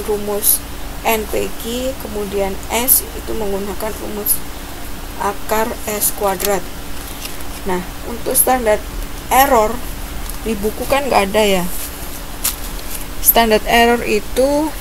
rumus NPQ, kemudian S itu menggunakan rumus akar S kuadrat. Nah, untuk standar error di buku kan nggak ada ya. Standar error itu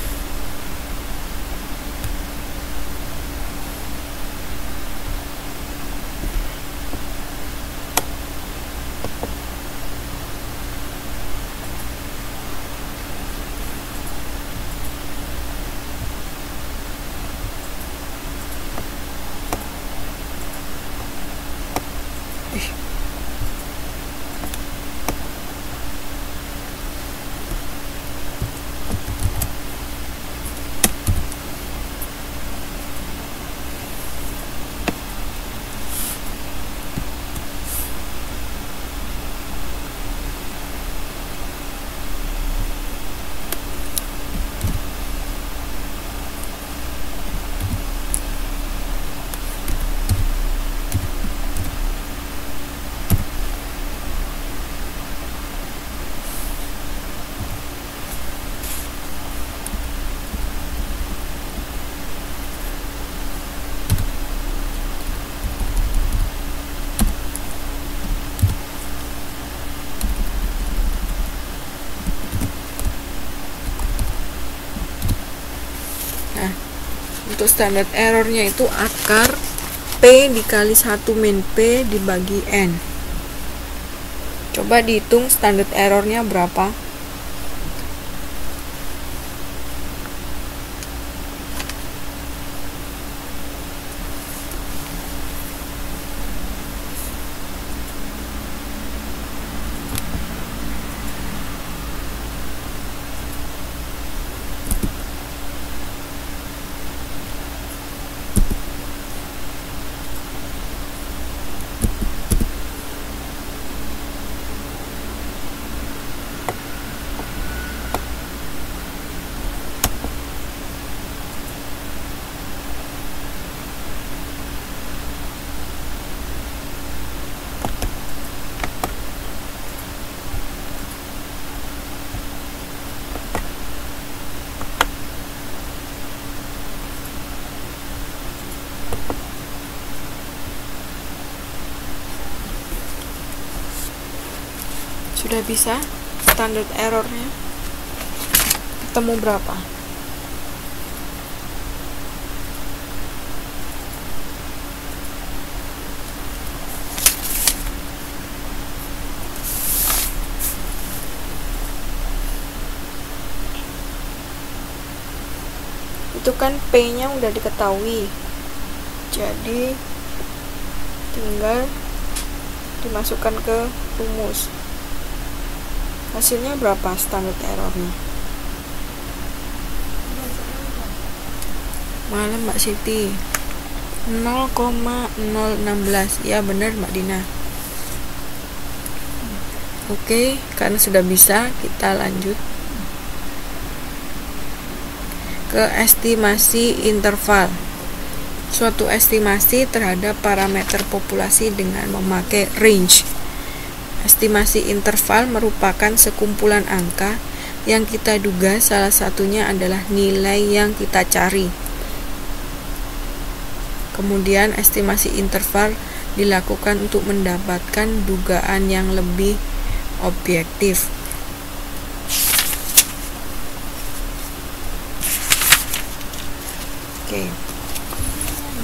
untuk standar errornya itu akar P dikali 1 min P dibagi N. Coba dihitung standar errornya berapa. Sudah bisa standar errornya ketemu berapa? Itu kan P-nya udah diketahui, jadi tinggal dimasukkan ke rumus. Hasilnya berapa standar errornya? Malam Mbak Siti 0,016. Ya benar Mbak Dina. Oke, karena sudah bisa, kita lanjut ke estimasi interval. Suatu estimasi terhadap parameter populasi dengan memakai range. Estimasi interval merupakan sekumpulan angka yang kita duga salah satunya adalah nilai yang kita cari. Kemudian estimasi interval dilakukan untuk mendapatkan dugaan yang lebih objektif. Oke.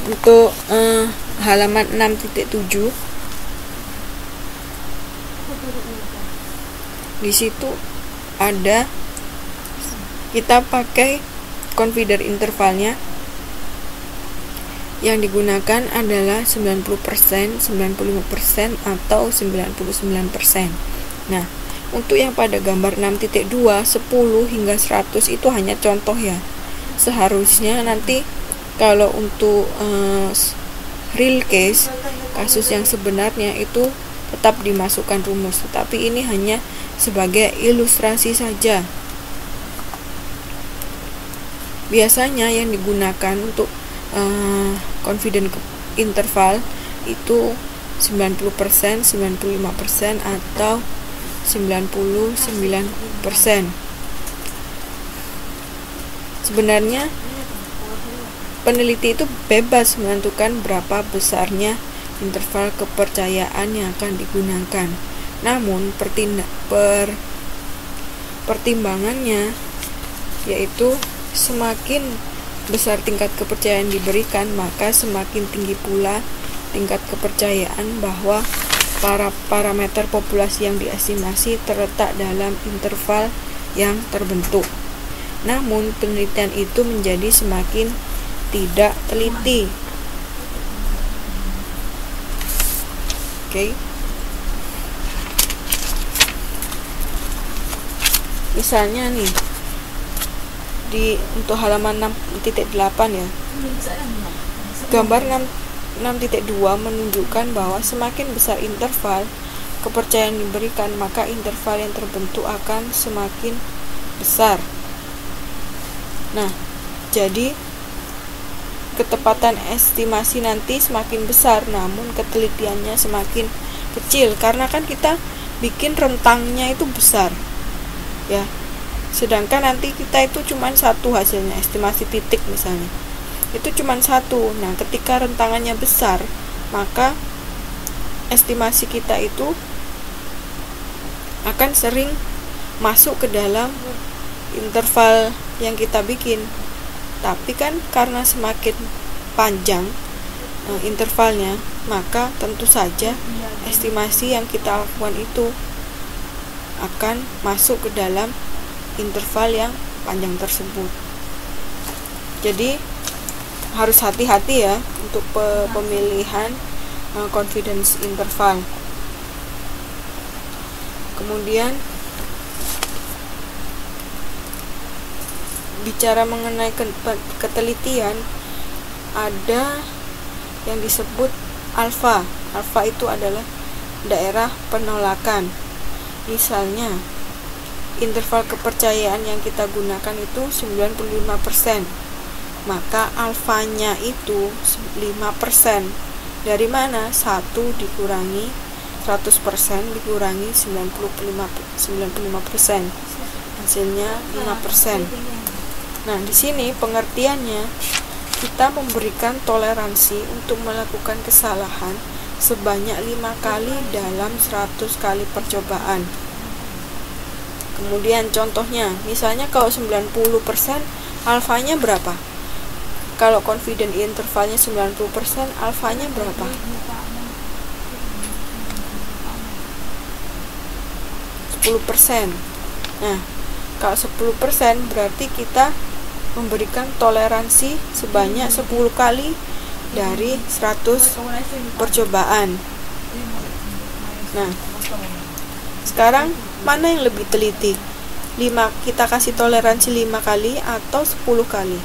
Untuk halaman 6.7 di situ ada, kita pakai confidence intervalnya yang digunakan adalah 90%, 95% atau 99%. Nah, untuk yang pada gambar 6.2 10 hingga 100 itu hanya contoh ya. Seharusnya nanti kalau untuk real case, kasus yang sebenarnya itu tetap dimasukkan rumus, tetapi ini hanya sebagai ilustrasi saja. Biasanya yang digunakan untuk confidence interval itu 90%, 95% atau 99%. Sebenarnya peneliti itu bebas menentukan berapa besarnya interval kepercayaan yang akan digunakan. Namun pertimbangannya yaitu semakin besar tingkat kepercayaan diberikan, maka semakin tinggi pula tingkat kepercayaan bahwa para parameter populasi yang diestimasi terletak dalam interval yang terbentuk. Namun penelitian itu menjadi semakin tidak teliti. Oke. Misalnya nih untuk halaman 6.8 ya. Gambar 6.2 menunjukkan bahwa semakin besar interval kepercayaan diberikan, maka interval yang terbentuk akan semakin besar. Nah, jadi ketepatan estimasi nanti semakin besar, namun ketelitiannya semakin kecil karena kan kita bikin rentangnya itu besar, ya. Sedangkan nanti kita itu cuma satu hasilnya, estimasi titik misalnya, itu cuma satu. Nah, ketika rentangannya besar, maka estimasi kita itu akan sering masuk ke dalam interval yang kita bikin. Tapi kan karena semakin panjang intervalnya, maka tentu saja estimasi yang kita lakukan itu akan masuk ke dalam interval yang panjang tersebut. Jadi harus hati-hati ya untuk pemilihan confidence interval. Kemudian bicara mengenai ketelitian, ada yang disebut alfa. Alfa itu adalah daerah penolakan. Misalnya interval kepercayaan yang kita gunakan itu 95%, maka alfanya itu 5%. Dari mana? 1 dikurangi 100% dikurangi 95%, hasilnya 5%. Nah, di sini pengertiannya, kita memberikan toleransi untuk melakukan kesalahan sebanyak 5 kali dalam 100 kali percobaan. Kemudian contohnya, misalnya kalau 90%, alfanya berapa? Kalau confident intervalnya 90%, alfanya berapa? 10%. Nah, kalau 10% berarti kita memberikan toleransi sebanyak 10 kali dari 100 percobaan. Nah, sekarang mana yang lebih teliti? Kita kasih toleransi 5 kali atau 10 kali?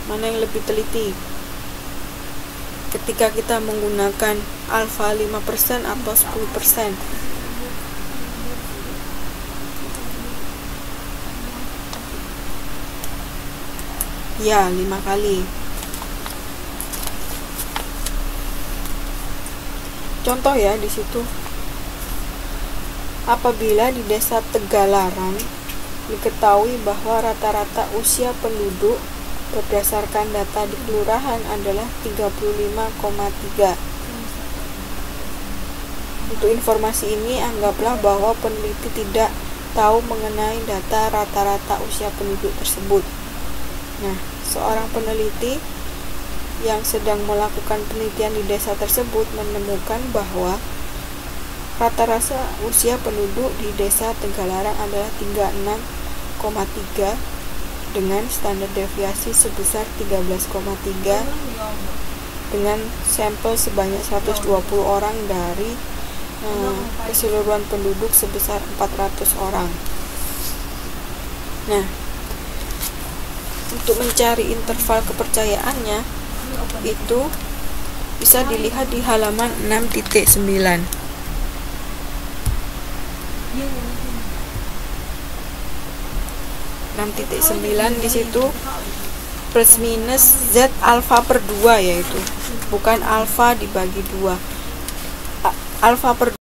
Mana yang lebih teliti? Ketika kita menggunakan alfa 5% atau 10%. Ya, 5 kali. Contoh ya di situ. Apabila di desa Tegalarang diketahui bahwa rata-rata usia penduduk berdasarkan data di kelurahan adalah 35,3. Untuk informasi ini, anggaplah bahwa peneliti tidak tahu mengenai data rata-rata usia penduduk tersebut. Nah, seorang peneliti yang sedang melakukan penelitian di desa tersebut menemukan bahwa rata-rata usia penduduk di desa Tegalarang adalah 36,3 dengan standar deviasi sebesar 13,3 dengan sampel sebanyak 120 orang dari keseluruhan penduduk sebesar 400 orang. Nah, untuk mencari interval kepercayaannya itu bisa dilihat di halaman 6.9. di situ plus minus Z alfa per 2, yaitu bukan alfa dibagi 2. Alfa per